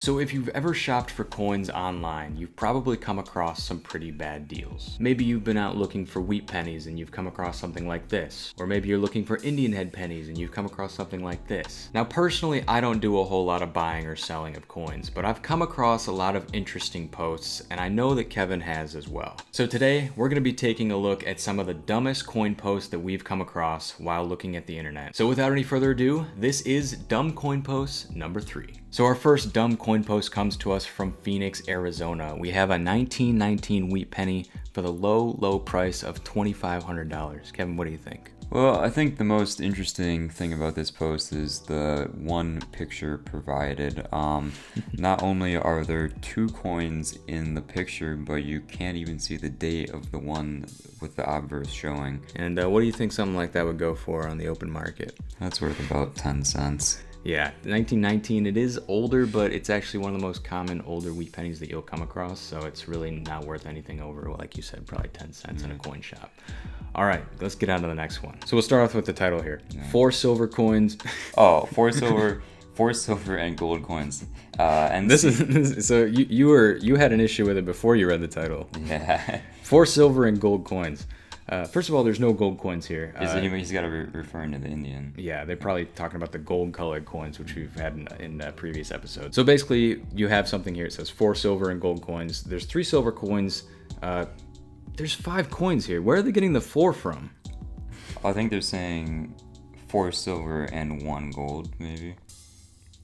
So if you've ever shopped for coins online, you've probably come across some pretty bad deals. Maybe you've been out looking for wheat pennies and you've come across something like this. Or maybe you're looking for Indian head pennies and you've come across something like this. Now personally, I don't do a whole lot of buying or selling of coins, but I've come across a lot of interesting posts, and I know that Kevin has as well. So today, we're gonna be taking a look at some of the dumbest coin posts that we've come across while looking at the internet. So without any further ado, this is Dumb Coin Post number 3. So our first dumb coin post comes to us from Phoenix, Arizona. We have a 1919 wheat penny for the low price of $2,500. Kevin, what do you think? Well, I think the most interesting thing about this post is the one picture provided. Not only are there 2 coins in the picture, but you can't even see the date of the one with the obverse showing. And what do you think something like that would go for on the open market? That's worth about 10 cents. Yeah, 1919, it is older, but it's actually one of the most common older wheat pennies that you'll come across, so it's really not worth anything over, like you said, probably 10 cents in a coin shop. All right, let's get on to the next one. So we'll start off with the title here. Yeah. 4 silver coins. Oh, 4 silver and gold coins. And this is so you had an issue with it before you read the title. Yeah. 4 silver and gold coins. First of all, there's no gold coins here. He's got to be referring to the Indian. Yeah, they're probably talking about the gold-colored coins, which we've had in previous episodes. So basically, you have something here. It says 4 silver and gold coins. There's 3 silver coins. There's 5 coins here. Where are they getting the 4 from? I think they're saying 4 silver and 1 gold, maybe.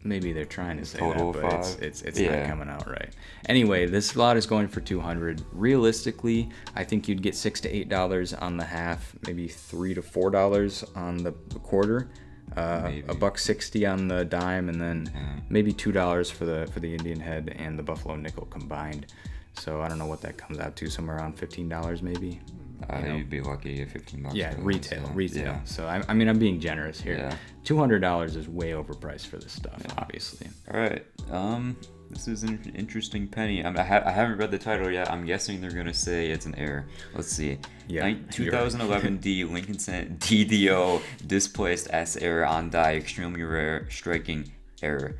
Maybe they're trying to say total that, but 5. it's not coming out right. Anyway, this lot is going for $200. Realistically, I think you'd get $6 to $8 on the half, maybe $3 to $4 on the quarter, $1.60 on the dime, and then maybe $2 for the Indian head and the Buffalo nickel combined. So I don't know what that comes out to, somewhere around $15 maybe. You'd be lucky at $15. Yeah, retail. Yeah. So I mean, I'm being generous here. Yeah. $200 is way overpriced for this stuff, obviously. All right. This is an interesting penny. I haven't read the title yet. I'm guessing they're gonna say it's an error. Let's see. Yeah. 2011 D Lincoln Cent DDO displaced S error on die, extremely rare, striking error.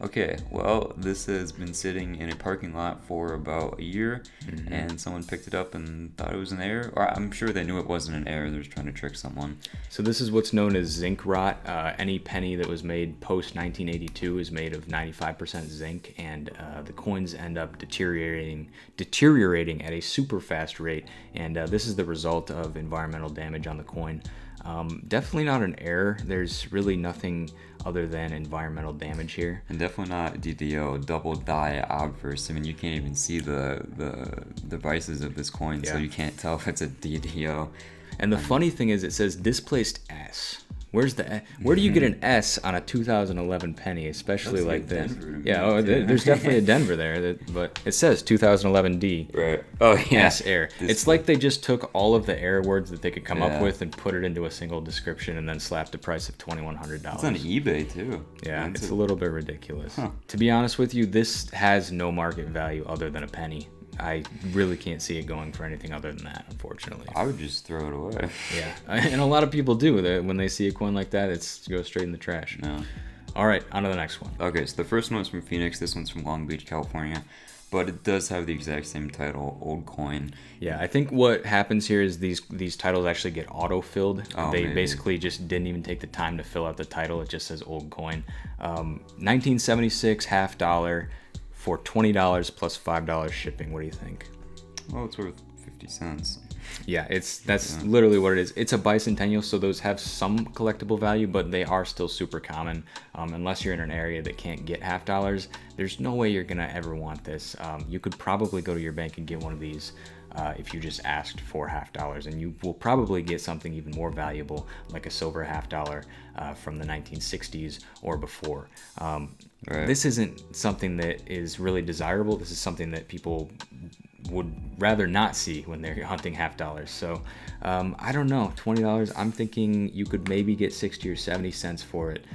Okay, well, this has been sitting in a parking lot for about a year, and someone picked it up and thought it was an error. Or I'm sure they knew it wasn't an error. They're just trying to trick someone. So this is what's known as zinc rot. Any penny that was made post 1982 is made of 95% zinc, and the coins end up deteriorating at a super fast rate, and this is the result of environmental damage on the coin. Definitely not an error. There's really nothing other than environmental damage here. And definitely not DDO, double die obverse. I mean, you can't even see the devices of this coin, so you can't tell if it's a DDO. And the funny thing is, it says displaced S. Where do you get an S on a 2011 penny, especially like this? Yeah, there's definitely a Denver there, but it says 2011 D. Right. Oh, yeah. S error. It's like they just took all of the error words that they could come up with and put it into a single description and then slapped the price of $2,100. It's on eBay, too. Yeah, it's a little bit ridiculous. Huh. To be honest with you, this has no market value other than a penny. I really can't see it going for anything other than that, unfortunately. I would just throw it away. Yeah, and a lot of people do. When they see a coin like that, it goes straight in the trash. No. All right, on to the next one. Okay, so the first one is from Phoenix. This one's from Long Beach, California. But it does have the exact same title, Old Coin. Yeah, I think what happens here is these titles actually get auto-filled. They basically just didn't even take the time to fill out the title. It just says Old Coin. 1976, $50 for $20 plus $5 shipping. What do you think? Well, it's worth 50 cents. Yeah, that's literally what it is. It's a Bicentennial, so those have some collectible value, but they are still super common. Unless you're in an area that can't get $50, there's no way you're gonna ever want this. You could probably go to your bank and get one of these if you just asked for $50, and you will probably get something even more valuable, like a silver $50 from the 1960s or before. Right. This isn't something that is really desirable. This is something that people would rather not see when they're hunting $50. So I don't know, $20. I'm thinking you could maybe get 60 or 70 cents for it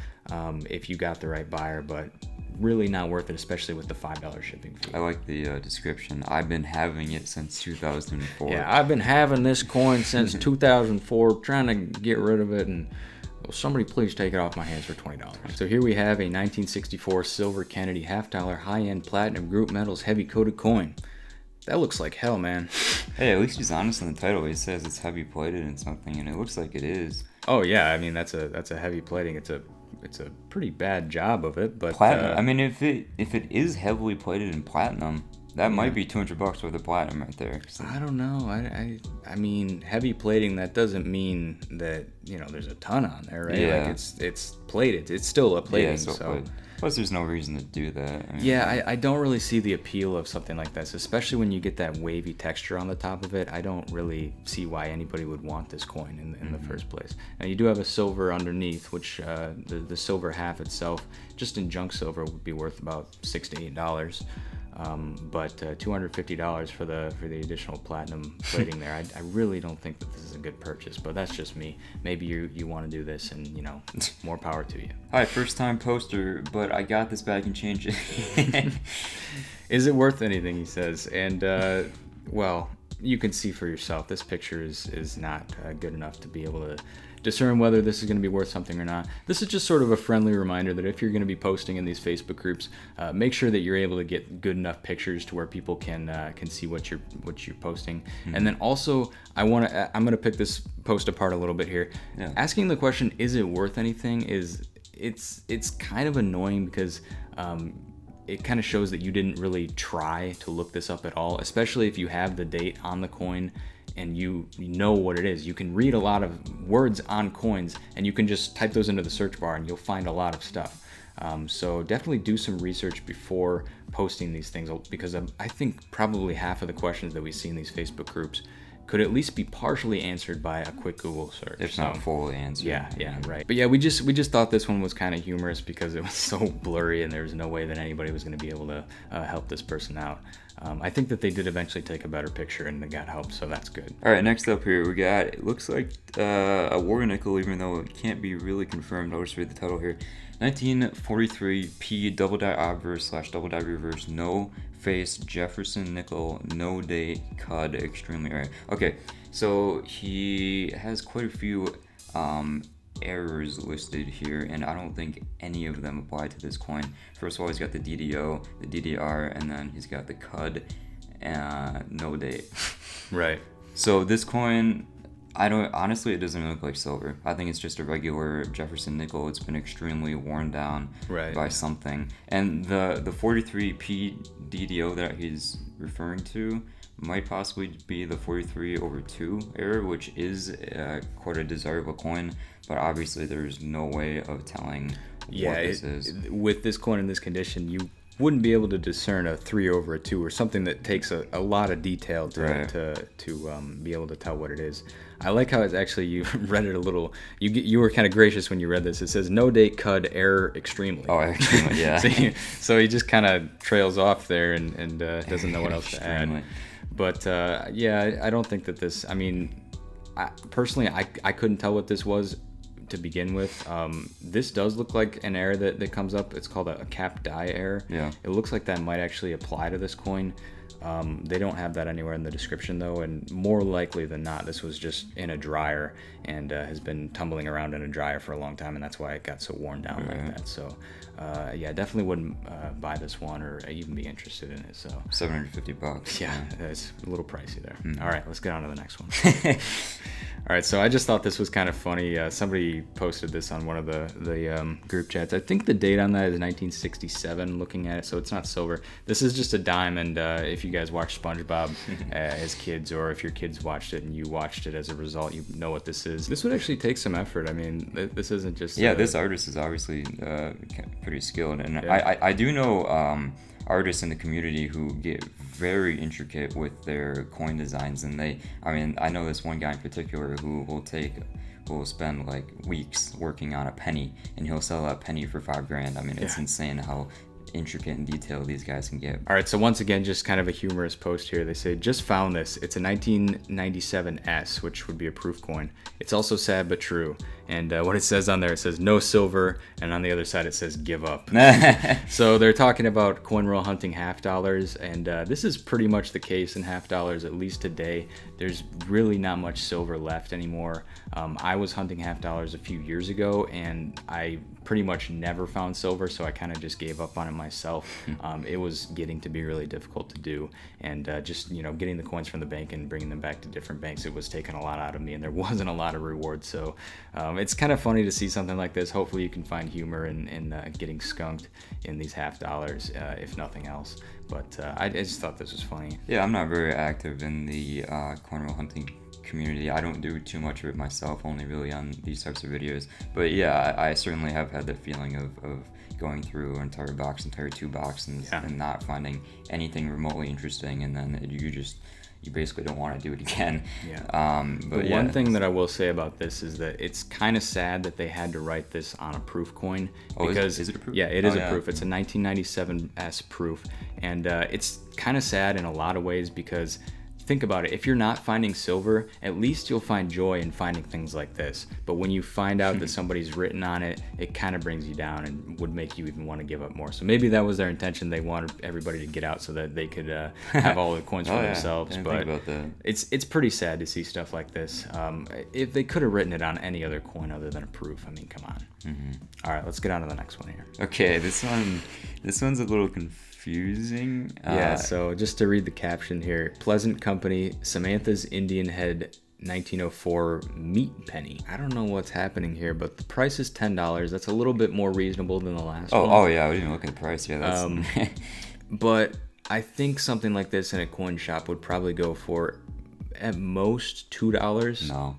if you got the right buyer, but really not worth it, especially with the $5 shipping fee. I like the description. I've been having it since 2004. Yeah, I've been having this coin since 2004, trying to get rid of it, and Will somebody please take it off my hands for $20? So here we have a 1964 silver Kennedy $half high-end platinum group metals heavy coated coin. That looks like hell, man. Hey, at least he's honest in the title. He says it's heavy plated and something, and it looks like it is. Oh yeah, I mean that's a heavy plating. It's a pretty bad job of it, but platinum. I mean, if it is heavily plated in platinum, that might be $200 worth of platinum right there. So. I don't know. I mean, heavy plating, that doesn't mean that, you know, there's a ton on there, right? Yeah. Like it's plated. It's still a plating. Yeah, so plated. Plus, there's no reason to do that. I mean, yeah, I don't really see the appeal of something like this, especially when you get that wavy texture on the top of it. I don't really see why anybody would want this coin in the first place. Now, you do have a silver underneath, which the silver half itself, just in junk silver, would be worth about $6 to $8. But $250 for the additional platinum plating there. I really don't think that this is a good purchase, but that's just me. Maybe you want to do this, and you know, more power to you. Hi, first time poster, but I got this back and changed it. Is it worth anything? He says, and well, you can see for yourself. This picture is not good enough to be able to discern whether this is going to be worth something or not. This is just sort of a friendly reminder that if you're going to be posting in these Facebook groups, make sure that you're able to get good enough pictures to where people can see what you're posting. Mm-hmm. And then also, I'm going to pick this post apart a little bit here. Yeah. Asking the question, is it worth anything? It's kind of annoying because it kind of shows that you didn't really try to look this up at all, especially if you have the date on the coin and you know what it is. You can read a lot of words on coins, and you can just type those into the search bar and you'll find a lot of stuff. So definitely do some research before posting these things, because I think probably half of the questions that we see in these Facebook groups could at least be partially answered by a quick Google search. If not fully answered. Yeah, right. But yeah, we just thought this one was kind of humorous because it was so blurry and there was no way that anybody was going to be able to help this person out. I think that they did eventually take a better picture and they got help, so that's good. All right, next up here we got, it looks like a war nickel, even though it can't be really confirmed. I'll just read the title here. 1943 P double die obverse / double die reverse, no face Jefferson nickel, no date, cud, extremely rare. Okay, so he has quite a few errors listed here, and I don't think any of them apply to this coin. First of all, he's got the DDO, the DDR, and then he's got the cud, no date. Right. So this coin, honestly, it doesn't look like silver. I think it's just a regular Jefferson nickel. It's been extremely worn down by something. And the 43P DDO that he's referring to might possibly be the 43/2 error, which is quite a desirable coin, but obviously there's no way of telling what this is. With this coin in this condition, you wouldn't be able to discern a 3/2 or something that takes a lot of detail to be able to tell what it is. I like how it's actually, you read it a little, you were kind of gracious when you read this. It says no date, cud, error extremely. Oh, extremely, yeah. so he just kind of trails off there and doesn't know what else to add. But yeah, I don't think that this, I mean, personally, I couldn't tell what this was to begin with. This does look like an error that comes up. It's called a cap die error. Yeah. It looks like that might actually apply to this coin. They don't have that anywhere in the description though, and more likely than not, this was just in a dryer and has been tumbling around in a dryer for a long time, and that's why it got so worn down like that. So yeah, definitely wouldn't buy this one or even be interested in it. So $750. Yeah, it's a little pricey there. All right, let's get on to the next one. All right, so I just thought this was kind of funny. Somebody posted this on one of the group chats. I think the date on that is 1967, looking at it, so it's not silver. This is just a dime, and if you guys watched SpongeBob as kids, or if your kids watched it and you watched it as a result, you know what this is. This would actually take some effort. I mean, this isn't just... Yeah, this artist is obviously pretty skilled, and yeah. I do know artists in the community who get very intricate with their coin designs, and I know this one guy in particular who will spend like weeks working on a penny, and he'll sell that penny for $5,000. I mean, it's insane how intricate and detailed these guys can get. All right, so once again, just kind of a humorous post here. They say, just found this. It's a 1997 S, which would be a proof coin. It's also sad but true. And what it says on there, it says no silver, and on the other side it says give up. So they're talking about coin roll hunting half dollars, and this is pretty much the case in half dollars, at least today. There's really not much silver left anymore. I was hunting half dollars a few years ago, and I pretty much never found silver, so I kind of just gave up on it myself. It was getting to be really difficult to do, and just getting the coins from the bank and bringing them back to different banks, it was taking a lot out of me, and there wasn't a lot of reward. So it's kind of funny to see something like this. Hopefully you can find humor in getting skunked in these half dollars, if nothing else. But I just thought this was funny. Yeah, I'm not very active in the coin roll hunting community. I don't do too much of it myself, only really on these types of videos. But yeah, I certainly have had the feeling of going through an entire two boxes and not finding anything remotely interesting, and then you basically don't want to do it again. But one thing that I will say about this is that it's kind of sad that they had to write this on a proof coin. Because is it a proof? Yeah, it is a proof. It's a 1997S proof, and it's kind of sad in a lot of ways because think about it. If you're not finding silver, at least you'll find joy in finding things like this. But when you find out that somebody's written on it, it kind of brings you down and would make you even want to give up more. So maybe that was their intention. They wanted everybody to get out so that they could have all the coins for themselves. But it's pretty sad to see stuff like this. If they could have written it on any other coin other than a proof, I mean, come on. All right, let's get on to the next one here. Okay, this one's a little confusing. So just to read the caption here: Pleasant Company, Samantha's Indian Head 1904 meat penny. I don't know what's happening here, but the price is $10. That's a little bit more reasonable than the last one. Oh yeah, I didn't even look at the price. Yeah, that's but I think something like this in a coin shop would probably go for at most $2.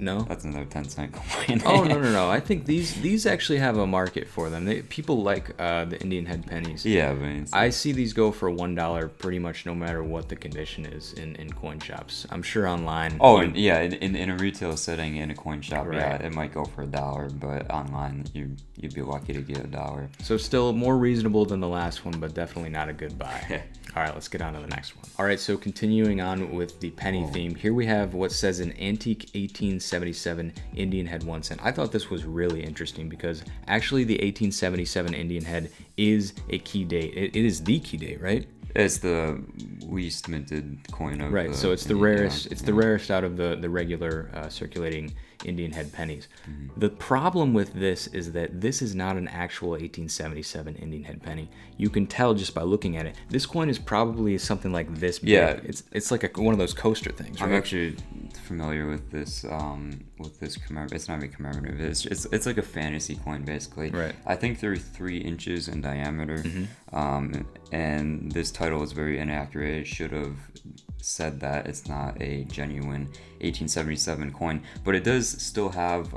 No? That's another 10-cent coin. Oh, no. I think these actually have a market for them. People like the Indian head pennies. Yeah, but I see these go for $1 pretty much no matter what the condition is in coin shops. I'm sure online. Oh, in a retail setting in a coin shop, Right. Yeah, it might go for $1, but online you'd be lucky to get $1. So still more reasonable than the last one, but definitely not a good buy. All right, let's get on to the next one. All right, so continuing on with the penny theme, here we have what says an antique 1877 Indian head 1 cent. I thought this was really interesting because actually the 1877 Indian head is a key date. It is the key date, right? It's the least minted coin of right. So it's the rarest. It's the rarest out of the regular circulating Indian head pennies. The problem with this is that this is not an actual 1877 Indian head penny. You can tell just by looking at it. This coin is probably something like this big. Yeah. It's like one of those coaster things. Right? I'm actually familiar with this commemorative. It's not even commemorative. It's like a fantasy coin basically. Right. I think they're 3 inches in diameter. And this title is very inaccurate. It should have said that it's not a genuine 1877 coin, but it does still have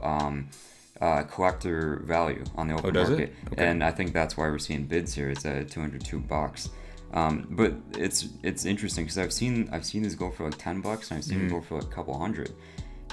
collector value on the open market. Okay. And I think that's why we're seeing bids here. It's at $202. But it's interesting because I've seen this go for like $10 and I've seen it go for like a couple hundred.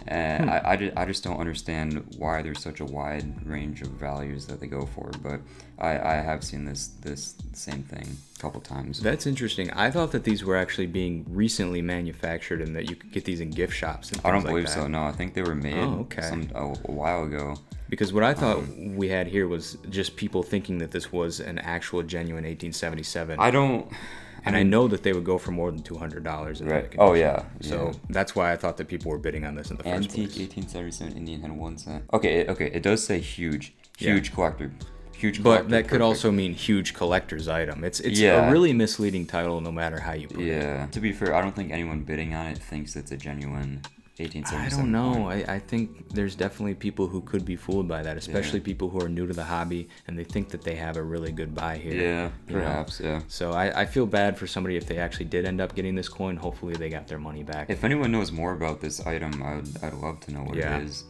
And I just don't understand why there's such a wide range of values that they go for, but I have seen this same thing a couple times. That's interesting. I thought that these were actually being recently manufactured and that you could get these in gift shops and things I don't like believe that. so. No, I think they were made a while ago. Because what I thought we had here was just people thinking that this was an actual genuine 1877. I know that they would go for more than $200 in that condition. Oh yeah. So that's why I thought that people were bidding on this in the first place. Antique 1877 Indian head 1 cent. Okay. It does say huge collector. Huge collector. But that could also mean huge collector's item. It's a really misleading title no matter how you put it. Yeah. To be fair, I don't think anyone bidding on it thinks it's a genuine 1877 I don't know. I think there's definitely people who could be fooled by that, especially people who are new to the hobby and they think that they have a really good buy here. Yeah, perhaps, yeah. So I feel bad for somebody if they actually did end up getting this coin. Hopefully they got their money back. If anyone knows more about this item, I'd love to know what it is.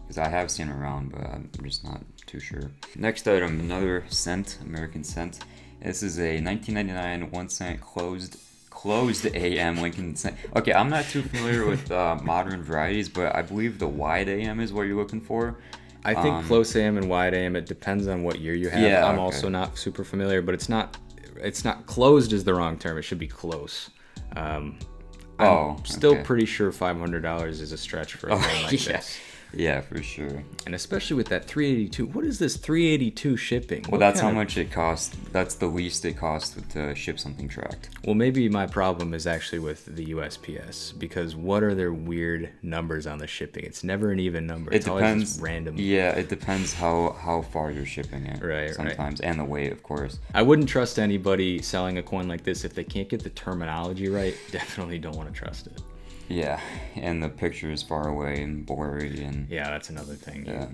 Because I have seen it around, but I'm just not too sure. Next item, another cent, American cent. This is a 1999 1 cent closed AM Lincoln cent. Okay, I'm not too familiar with modern varieties, but I believe the wide AM is what you're looking for. I think close AM and wide AM, it depends on what year you have. Yeah, I'm also not super familiar, but it's not closed is the wrong term. It should be close. I'm still pretty sure $500 is a stretch for a coin like this. Yeah, for sure. And especially with that 382. What is this 382 shipping? Well, that's how much it costs. That's the least it costs to ship something tracked. Well, maybe my problem is actually with the USPS, because what are their weird numbers on the shipping? It's never an even number. It's always just random. Yeah, it depends how far you're shipping it. Right, sometimes, and the weight, of course. I wouldn't trust anybody selling a coin like this if they can't get the terminology right. Definitely don't want to trust it. Yeah, and the picture is far away and blurry, and yeah, that's another thing. Yeah.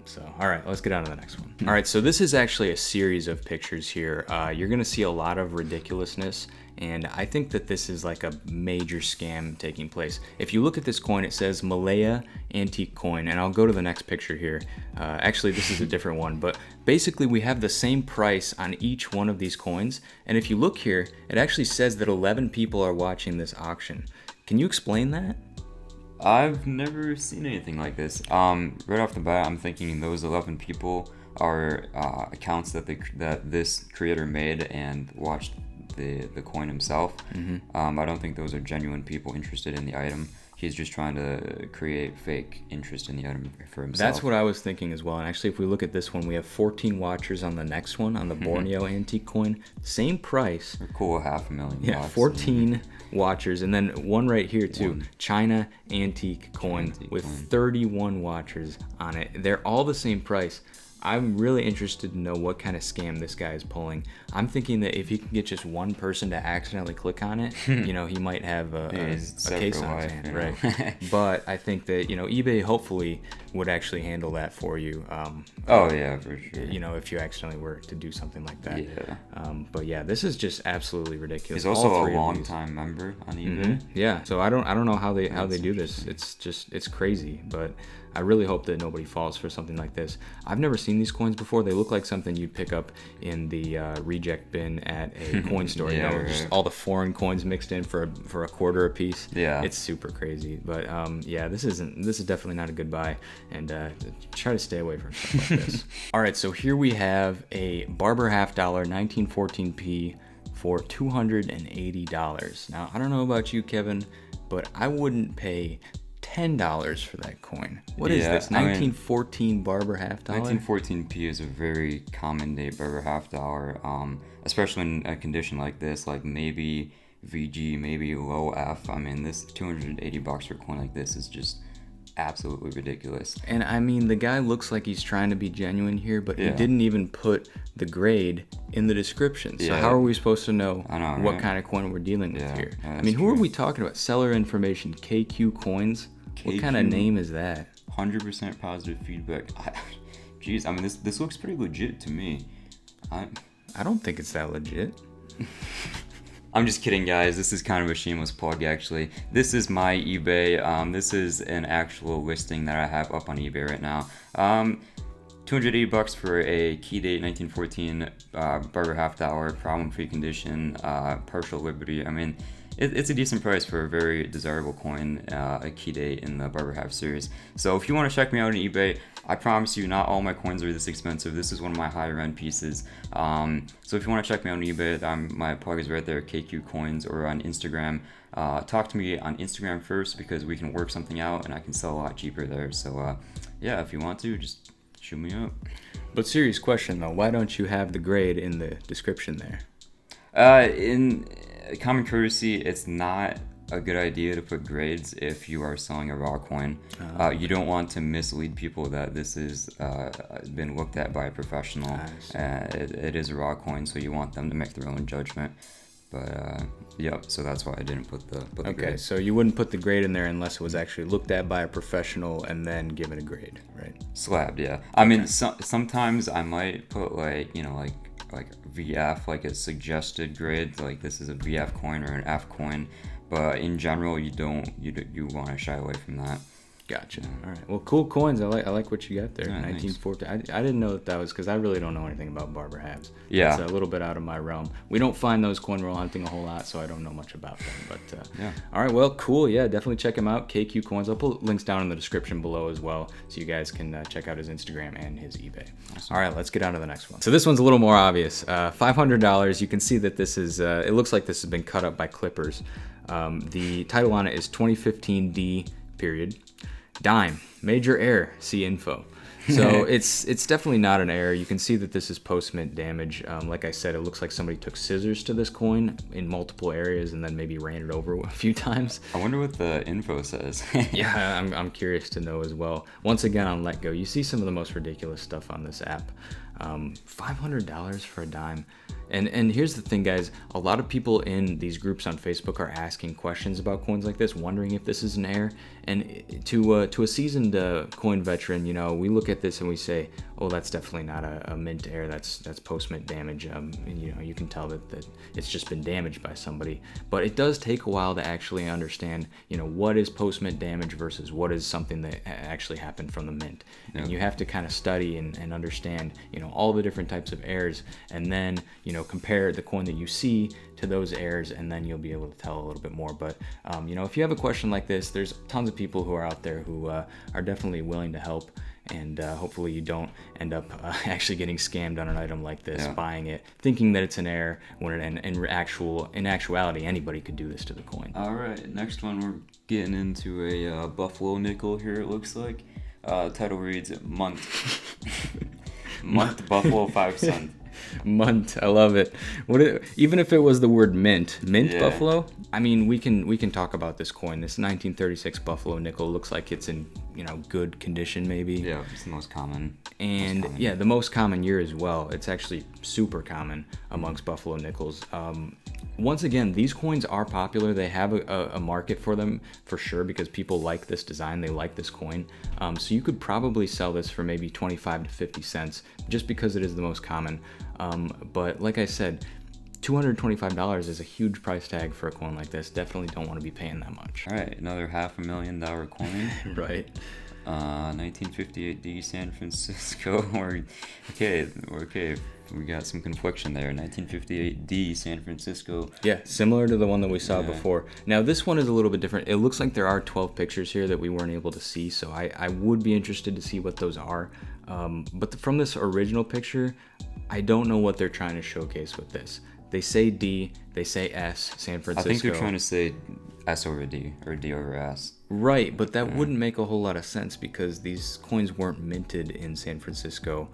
So, all right, let's get on to the next one. All right, so this is actually a series of pictures here. You're gonna see a lot of ridiculousness, and I think that this is like a major scam taking place. If you look at this coin, it says Malaya Antique Coin, and I'll go to the next picture here. Actually, this is a different one, but basically we have the same price on each one of these coins, and if you look here, it actually says that 11 people are watching this auction. Can you explain that? I've never seen anything like this. Right off the bat, I'm thinking those 11 people are accounts that this creator made and watched the coin himself. I don't think those are genuine people interested in the item. He's just trying to create fake interest in the item for himself. That's what I was thinking as well. And actually, if we look at this one, we have 14 watchers on the next one, on the Borneo Antique Coin. Same price. A cool $500,000. Yeah, 14 watchers. And then one right here, too. China Antique Coin with 31 watchers on it. They're all the same price. I'm really interested to know what kind of scam this guy is pulling. I'm thinking that if he can get just one person to accidentally click on it, he might have a case on his hand, right? But I think that, eBay hopefully would actually handle that for you. Oh, yeah, for sure. If you accidentally were to do something like that. Yeah. But yeah, this is just absolutely ridiculous. He's also a long-time member on eBay. Yeah, so I don't know how they do this. It's crazy, but I really hope that nobody falls for something like this. I've never seen these coins before. They look like something you'd pick up in the reject bin at a coin store. Just all the foreign coins mixed in for a quarter a piece. Yeah, it's super crazy. But this is definitely not a good buy, and try to stay away from stuff like this. All right, so here we have a Barber half dollar 1914p for $280. Now I don't know about you, Kevin, but I wouldn't pay $10 for that coin. What is this? 1914 Barber half dollar? 1914p is a very common day Barber half dollar, especially in a condition like this, like maybe VG, maybe low F. This $280 for a coin like this is just absolutely ridiculous. And the guy looks like he's trying to be genuine here, but he didn't even put the grade in the description. So how are we supposed to know what kind of coin we're dealing with here? Who are we talking about? Seller information, KQ Coins? What kind of name is that? 100% positive feedback. Jeez, this looks pretty legit to me. I don't think it's that legit. I'm just kidding, guys. This is kind of a shameless plug, actually. This is my eBay. This is an actual listing that I have up on eBay right now. $280 for a key date 1914 Barber half dollar, problem-free condition, partial liberty. It's a decent price for a very desirable coin, a key date in the Barber half series. So if you want to check me out on eBay, I promise you not all my coins are this expensive. This is one of my higher end pieces. So if you want to check me out on eBay, my plug is right there, KQ Coins, or on Instagram. Talk to me on Instagram first, because we can work something out and I can sell a lot cheaper there. So if you want to, just shoot me up. But serious question though, why don't you have the grade in the description there? In common courtesy, it's not a good idea to put grades if you are selling a raw coin. You don't want to mislead people that this is been looked at by a professional. It is a raw coin, so you want them to make their own judgment. But so that's why I didn't put the grade. Okay, so you wouldn't put the grade in there unless it was actually looked at by a professional and then given a grade, right? Slabbed, yeah. Sometimes I might put like VF, like a suggested grade, like this is a VF coin or an F coin, but in general you want to shy away from that. Gotcha. All right. Well, cool coins. I like what you got there. Yeah, 1914. I didn't know that was because I really don't know anything about Barber halves. Yeah. It's a little bit out of my realm. We don't find those coin roll hunting a whole lot, so I don't know much about them. But All right. Well, cool. Yeah, definitely check him out. KQ Coins. I'll put links down in the description below as well, so you guys can check out his Instagram and his eBay. Awesome. All right. Let's get on to the next one. So this one's a little more obvious. $500. You can see that this is. It looks like this has been cut up by clippers. The title on it is 2015 D period. Dime, major error, see info. So it's definitely not an error. You can see that this is post-mint damage. Like I said, it looks like somebody took scissors to this coin in multiple areas and then maybe ran it over a few times. I wonder what the info says. Yeah, I'm curious to know as well. Once again, on Let Go, you see some of the most ridiculous stuff on this app. $500 for a dime. And here's the thing, guys. A lot of people in these groups on Facebook are asking questions about coins like this, wondering if this is an error. And to a seasoned coin veteran, you know, we look at this and we say, oh, that's definitely not a mint error. That's post-mint damage. And, you know, you can tell that it's just been damaged by somebody. But it does take a while to actually understand, you know, what is post-mint damage versus what is something that actually happened from the mint. Yeah. And you have to kind of study and understand, you know, all the different types of errors, and then, you know, compare the coin that you see to those errors, and then you'll be able to tell a little bit more. But you know, if you have a question like this, there's tons of people who are out there who are definitely willing to help, and hopefully you don't end up actually getting scammed on an item like this, buying it thinking that it's an error when in actuality anybody could do this to the coin. All right, next one, we're getting into a buffalo nickel here. It looks like title reads month buffalo 5 cent. Munt, I love it. Even if it was the word mint buffalo, I mean, we can talk about this coin. This 1936 buffalo nickel looks like it's in, you know, good condition maybe. Yeah, it's the most common. And yeah, the most common year as well. It's actually super common amongst buffalo nickels. Once again, these coins are popular. They have a market for them for sure, because people like this design, they like this coin. So you could probably sell this for maybe 25 to 50 cents just because it is the most common. But like I said, $225 is a huge price tag for a coin like this. Definitely don't want to be paying that much. All right, another $500,000 coin. Right. 1958 D, San Francisco. Okay. We got some confliction there. 1958 D, San Francisco. Yeah, similar to the one that we saw before. Now this one is a little bit different. It looks like there are 12 pictures here that we weren't able to see, so I would be interested to see what those are. But from this original picture, I don't know what they're trying to showcase with this. They say D, they say S, San Francisco. I think they're trying to say S over D, or D over S. Right, but that wouldn't make a whole lot of sense because these coins weren't minted in San Francisco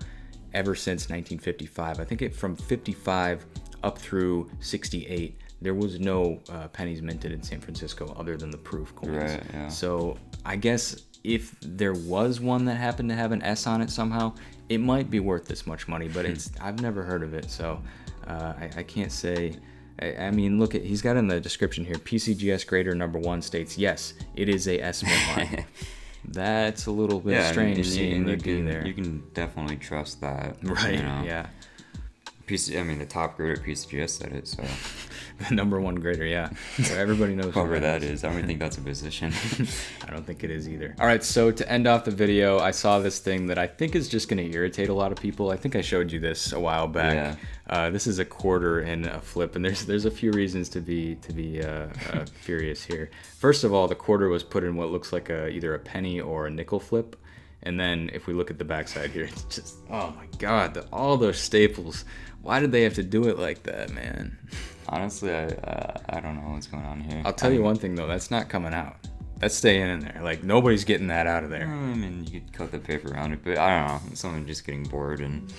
ever since 1955. I think from 55 up through 68, there was no pennies minted in San Francisco other than the proof coins. Right, yeah. So I guess if there was one that happened to have an S on it somehow, it might be worth this much money, but I've never heard of it, so I can't say. I mean, look, he's got in the description here, PCGS grader number 1 states, yes, it is a S mint line. That's a little bit strange seeing the D there. You can definitely trust that. Right, you know. yeah. The top grader at PCGS said it, so. The number 1 grader, yeah. So everybody knows whoever that is. I don't think that's a position. I don't think it is either. All right, so to end off the video, I saw this thing that I think is just going to irritate a lot of people. I think I showed you this a while back. Yeah. This is a quarter and a flip, and there's a few reasons to be furious here. First of all, the quarter was put in what looks like either a penny or a nickel flip. And then if we look at the backside here, it's just, oh my God, all those staples. Why did they have to do it like that, man? Honestly, I don't know what's going on here. I'll tell you one thing though, that's not coming out. That's staying in there. Like, nobody's getting that out of there. I mean, you could cut the paper around it, but I don't know. Someone just getting bored, and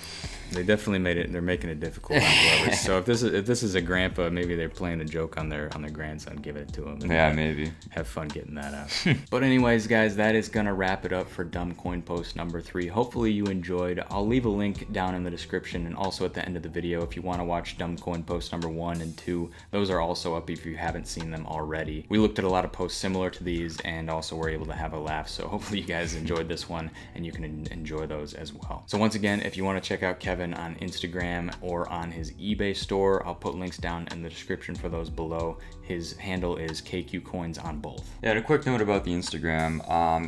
they definitely made it. They're making it difficult on whoever. So if this is a grandpa, maybe they're playing a joke on their grandson. Give it to him. Yeah, maybe. Have fun getting that out. But anyways, guys, that is gonna wrap it up for Dumb Coin Post number 3. Hopefully you enjoyed. I'll leave a link down in the description and also at the end of the video if you want to watch Dumb Coin Post number 1 and 2. Those are also up if you haven't seen them already. We looked at a lot of posts similar to these and also were able to have a laugh. So hopefully you guys enjoyed this one and you can enjoy those as well. So once again, if you want to check out Kevin on Instagram or on his eBay store, I'll put links down in the description for those below. His handle is KQ Coins on both. Yeah, and a quick note about the Instagram.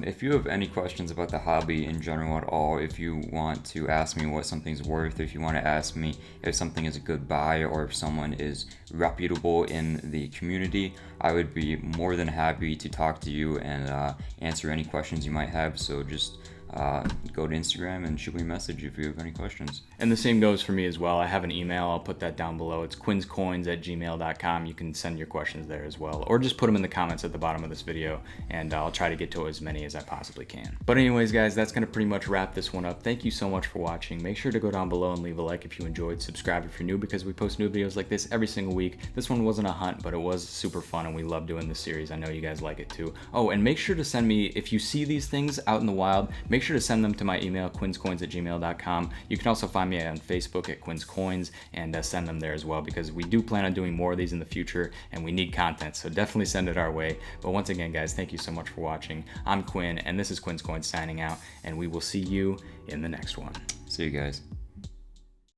If you have any questions about the hobby in general at all, if you want to ask me what something's worth, if you want to ask me if something is a good buy or if someone is reputable in the community, I would be more than happy to talk to you and answer any questions you might have. So just go to Instagram and shoot me a message if you have any questions. And the same goes for me as well. I have an email. I'll put that down below. It's quinscoins@gmail.com. You can send your questions there as well, or just put them in the comments at the bottom of this video, and I'll try to get to as many as I possibly can. But anyways, guys, that's going to pretty much wrap this one up. Thank you so much for watching. Make sure to go down below and leave a like if you enjoyed. Subscribe if you're new, because we post new videos like this every single week. This one wasn't a hunt, but it was super fun, and we love doing this series. I know you guys like it too. Oh, and make sure to send me, if you see these things out in the wild, make sure to send them to my email, quinscoins@gmail.com. You can also find me on Facebook at Quin Coins, and send them there as well, because we do plan on doing more of these in the future, and we need content, so definitely send it our way. But once again, guys, thank you so much for watching. I'm Quin, and this is Quin Coins signing out, and we will see you in the next one. See you guys.